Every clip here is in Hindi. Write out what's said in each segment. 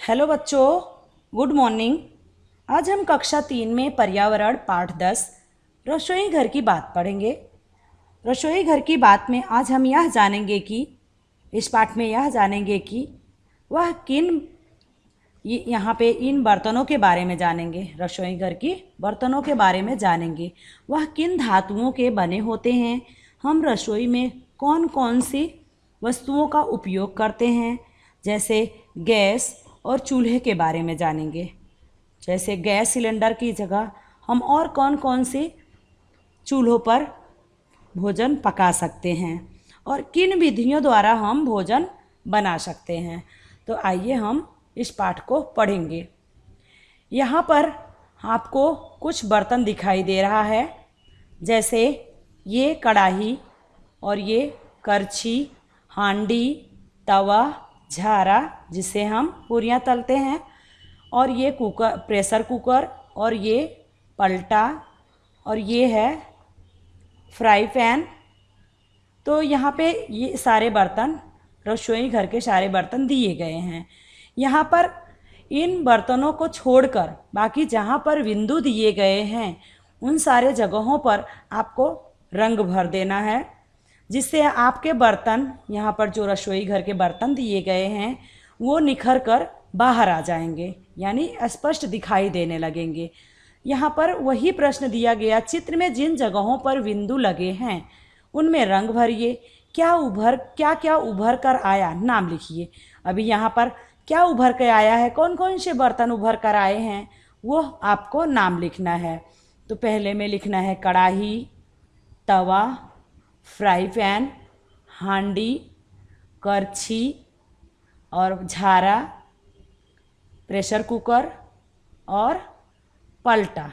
हेलो बच्चों, गुड मॉर्निंग। आज हम कक्षा 3 में पर्यावरण पाठ 10 रसोई घर की बात पढ़ेंगे। रसोई घर की बात में आज हम यह जानेंगे कि इस पाठ में यह जानेंगे कि वह किन यहाँ पे इन बर्तनों के बारे में जानेंगे। रसोई घर की बर्तनों के बारे में जानेंगे। वह किन धातुओं के बने होते हैं, हम रसोई में कौन कौन सी वस्तुओं का उपयोग करते हैं, जैसे गैस और चूल्हे के बारे में जानेंगे। जैसे गैस सिलेंडर की जगह हम और कौन कौन सी चूल्हों पर भोजन पका सकते हैं और किन विधियों द्वारा हम भोजन बना सकते हैं। तो आइए हम इस पाठ को पढ़ेंगे। यहाँ पर आपको कुछ बर्तन दिखाई दे रहा है, जैसे ये कढ़ाई और ये करछी, हांडी, तवा, झारा जिसे हम पूरियाँ तलते हैं, और ये कुकर, प्रेशर कुकर, और ये पलटा, और ये है फ्राई पैन। तो यहाँ पे ये सारे बर्तन, रसोई घर के सारे बर्तन दिए गए हैं। यहाँ पर इन बर्तनों को छोड़कर बाकी जहाँ पर बिंदु दिए गए हैं उन सारे जगहों पर आपको रंग भर देना है, जिससे आपके बर्तन, यहाँ पर जो रसोई घर के बर्तन दिए गए हैं वो निखर कर बाहर आ जाएंगे, यानी स्पष्ट दिखाई देने लगेंगे। यहाँ पर वही प्रश्न दिया गया, चित्र में जिन जगहों पर बिंदु लगे हैं उनमें रंग भरिए। क्या क्या उभर कर आया, नाम लिखिए। अभी यहाँ पर क्या उभर कर आया है, कौन कौन से बर्तन उभर कर आए हैं, वो आपको नाम लिखना है। तो पहले में लिखना है कढ़ाई, तवा, फ्राई पैन, हांडी, करछी और झारा, प्रेशर कुकर और पलटा।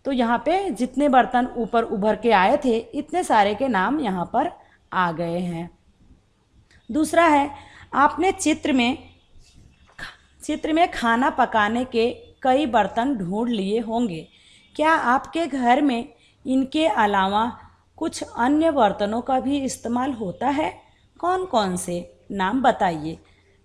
तो यहाँ पे जितने बर्तन ऊपर उभर के आए थे इतने सारे के नाम यहाँ पर आ गए हैं। दूसरा है, आपने चित्र में खाना पकाने के कई बर्तन ढूंढ लिए होंगे। क्या आपके घर में इनके अलावा कुछ अन्य बर्तनों का भी इस्तेमाल होता है? कौन कौन से, नाम बताइए।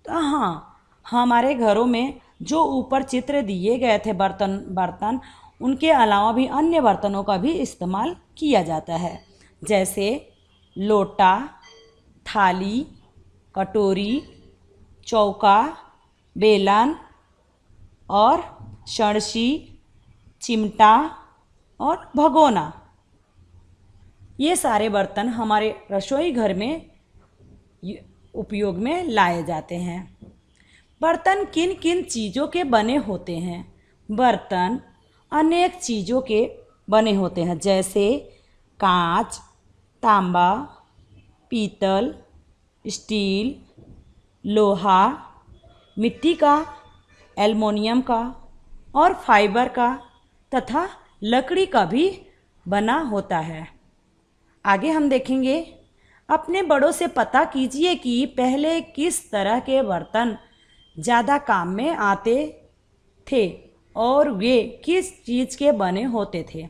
तो हाँ, हमारे घरों में जो ऊपर चित्र दिए गए थे बर्तन उनके अलावा भी अन्य बर्तनों का भी इस्तेमाल किया जाता है, जैसे लोटा, थाली, कटोरी, चौका, बेलन और छड़सी, चिमटा और भगोना। ये सारे बर्तन हमारे रसोई घर में उपयोग में लाए जाते हैं। बर्तन किन किन चीज़ों के बने होते हैं? बर्तन अनेक चीज़ों के बने होते हैं, जैसे कांच, तांबा, पीतल, स्टील, लोहा, मिट्टी का, एल्युमिनियम का और फाइबर का तथा लकड़ी का भी बना होता है। आगे हम देखेंगे, अपने बड़ों से पता कीजिए कि पहले किस तरह के बर्तन ज़्यादा काम में आते थे और वे किस चीज़ के बने होते थे।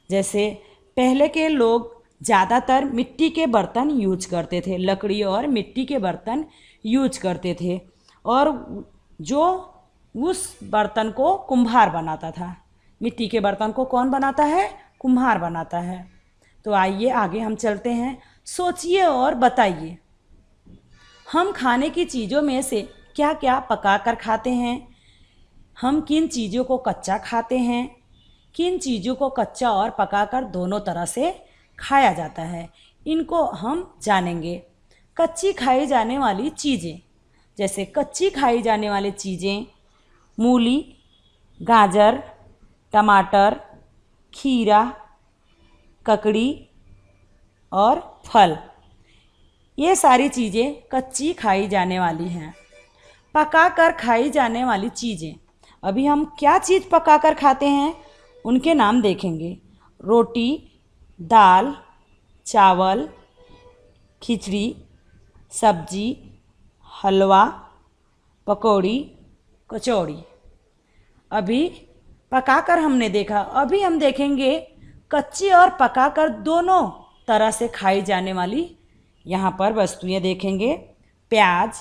जैसे पहले के लोग ज़्यादातर मिट्टी के बर्तन यूज करते थे, लकड़ी और मिट्टी के बर्तन यूज करते थे, और जो उस बर्तन को कुम्हार बनाता था। मिट्टी के बर्तन को कौन बनाता है? कुम्हार बनाता है। तो आइए आगे हम चलते हैं। सोचिए और बताइए, हम खाने की चीज़ों में से क्या क्या पका कर खाते हैं? हम किन चीज़ों को कच्चा खाते हैं? किन चीज़ों को कच्चा और पकाकर दोनों तरह से खाया जाता है, इनको हम जानेंगे। कच्ची खाई जाने वाली चीज़ें, जैसे कच्ची खाई जाने वाली चीज़ें मूली, गाजर, टमाटर, खीरा, ककड़ी और फल, ये सारी चीज़ें कच्ची खाई जाने वाली हैं। पका कर खाई जाने वाली चीज़ें, अभी हम क्या चीज़ पका कर खाते हैं उनके नाम देखेंगे। रोटी, दाल, चावल, खिचड़ी, सब्जी, हलवा, पकौड़ी, कचौड़ी। अभी पकाकर हमने देखा, अभी हम देखेंगे कच्ची और पकाकर दोनों तरह से खाई जाने वाली यहाँ पर वस्तुएं देखेंगे। प्याज,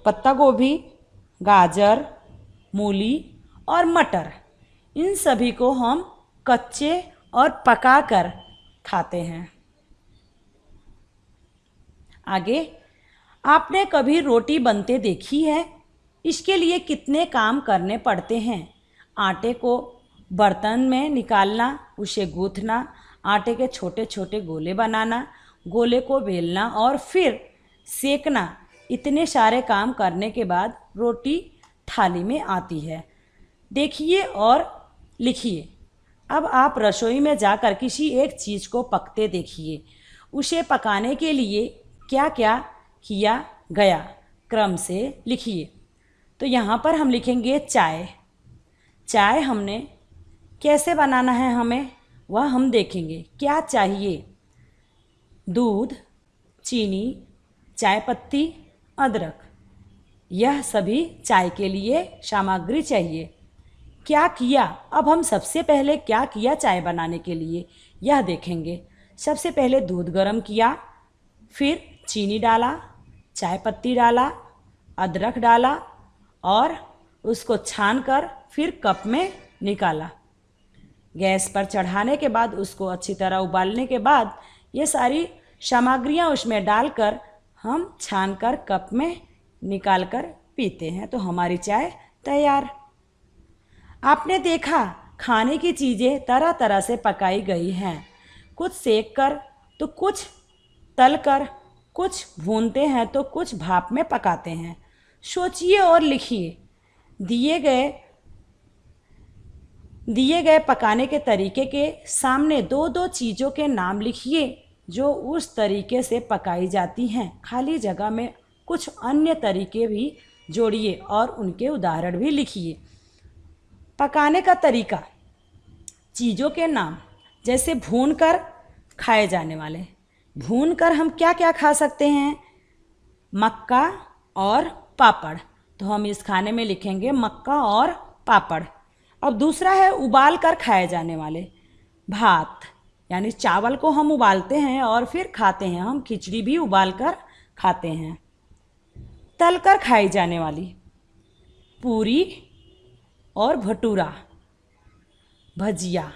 पत्ता गोभी, गाजर, मूली और मटर, इन सभी को हम कच्चे और पकाकर खाते हैं। आगे, आपने कभी रोटी बनते देखी है? इसके लिए कितने काम करने पड़ते हैं? आटे को बर्तन में निकालना, उसे गूँथना, आटे के छोटे छोटे गोले बनाना, गोले को बेलना और फिर सेकना, इतने सारे काम करने के बाद रोटी थाली में आती है। देखिए और लिखिए। अब आप रसोई में जाकर किसी एक चीज़ को पकते देखिए। उसे पकाने के लिए क्या क्या किया गया, क्रम से लिखिए। तो यहाँ पर हम लिखेंगे चाय। चाय हमने कैसे बनाना है हमें वह हम देखेंगे। क्या चाहिए? दूध, चीनी, चाय पत्ती, अदरक, यह सभी चाय के लिए सामग्री चाहिए। क्या किया? अब हम सबसे पहले क्या किया चाय बनाने के लिए यह देखेंगे। सबसे पहले दूध गर्म किया, फिर चीनी डाला, चाय पत्ती डाला, अदरक डाला और उसको छानकर फिर कप में निकाला। गैस पर चढ़ाने के बाद उसको अच्छी तरह उबालने के बाद ये सारी सामग्रियाँ उसमें डालकर हम छानकर कप में निकालकर पीते हैं, तो हमारी चाय तैयार। आपने देखा, खाने की चीज़ें तरह तरह से पकाई गई हैं। कुछ सेक कर तो कुछ तल कर, कुछ भूनते हैं तो कुछ भाप में पकाते हैं। सोचिए और लिखिए। दिए गए पकाने के तरीके के सामने दो दो चीज़ों के नाम लिखिए जो उस तरीके से पकाई जाती हैं। खाली जगह में कुछ अन्य तरीके भी जोड़िए और उनके उदाहरण भी लिखिए। पकाने का तरीका, चीज़ों के नाम, जैसे भूनकर खाए जाने वाले। भूनकर हम क्या क्या खा सकते हैं? मक्का और पापड़, तो हम इस खाने में लिखेंगे मक्का और पापड़। अब दूसरा है उबाल कर खाए जाने वाले। भात, यानी चावल को हम उबालते हैं और फिर खाते हैं, हम खिचड़ी भी उबाल कर खाते हैं। तल कर खाई जाने वाली, पूरी और भटूरा, भजिया।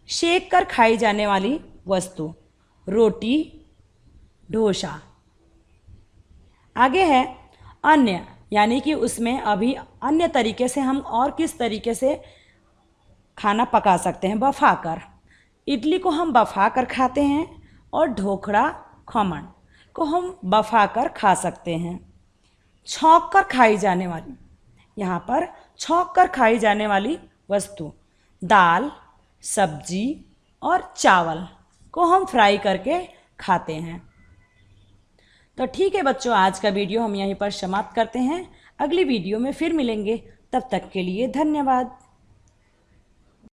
सेक कर खाई जाने वाली वस्तु, रोटी, डोसा। आगे है अन्य, यानी कि उसमें अभी अन्य तरीके से हम और किस तरीके से खाना पका सकते हैं। बफा कर, इडली को हम बफा कर खाते हैं और ढोकड़ा, खमन को हम बफा कर खा सकते हैं। छौंक कर खाई जाने वाली, यहाँ पर छौंक कर खाई जाने वाली वस्तु, दाल, सब्जी और चावल को हम फ्राई करके खाते हैं। तो ठीक है बच्चों, आज का वीडियो हम यहीं पर समाप्त करते हैं। अगली वीडियो में फिर मिलेंगे, तब तक के लिए धन्यवाद।